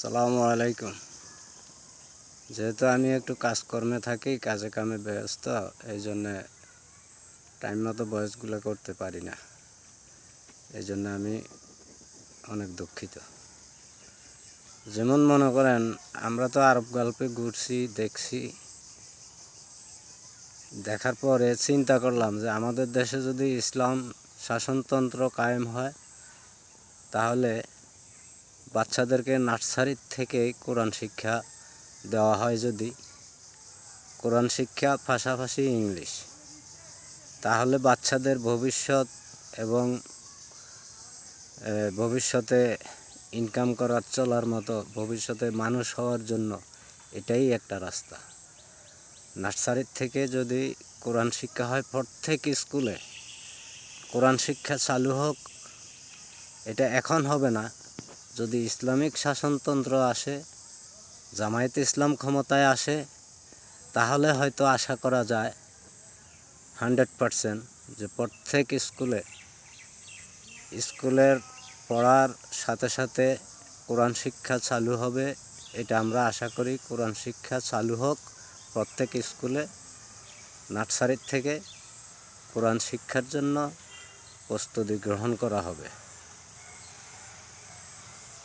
আসসালামু আলাইকুম। যেহেতু আমি একটু কাজকর্মে থাকি, কাজে কামে ব্যস্ত, এই জন্যে টাইম মতো ভয়েসগুলো করতে পারি না। এই জন্য আমি অনেক দুঃখিত। যেমন মনে করেন, আমরা তো আরব গল্পে ঘুরছি, দেখছি, দেখার পরে চিন্তা করলাম যে আমাদের দেশে যদি ইসলাম শাসনতন্ত্র কায়েম হয়, তাহলে বাচ্চাদেরকে নার্সারি থেকেই কোরআন শিক্ষা দেওয়া হয়। যদি কোরআন শিক্ষা পাশাপাশি ইংলিশ, তাহলে বাচ্চাদের ভবিষ্যৎ এবং ভবিষ্যতে ইনকাম করার চলার মতো, ভবিষ্যতে মানুষ হওয়ার জন্য এটাই একটা রাস্তা। নার্সারির থেকে যদি কোরআন শিক্ষা হয়, প্রত্যেক স্কুলে কোরআন শিক্ষা চালু হোক। এটা এখন হবে না, যদি ইসলামিক শাসনতন্ত্র আসে, জামায়াতে ইসলাম ক্ষমতায় আসে, তাহলে হয়তো আশা করা যায় 100% যে প্রত্যেক স্কুলের পড়ার সাথে সাথে কোরআন শিক্ষা চালু হবে। এটা আমরা আশা করি। কোরআন শিক্ষা চালু হোক প্রত্যেক স্কুলে। নার্সারির থেকে কোরআন শিক্ষার জন্য প্রস্তুতি গ্রহণ করা হবে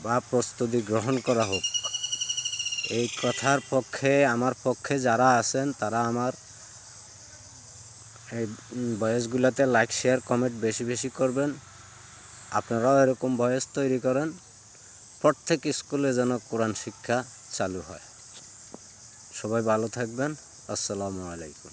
বা প্রস্তুতি গ্রহণ করা হোক। এই কথার পক্ষে, আমার পক্ষে যারা আছেন, তারা আমার এই ভয়েসগুলোতে লাইক, শেয়ার, কমেন্ট বেশি বেশি করবেন। আপনারাও এরকম ভয়েস তৈরি করেন, প্রত্যেক স্কুলে যেন কোরআন শিক্ষা চালু হয়। সবাই ভালো থাকবেন। আসসালামু আলাইকুম।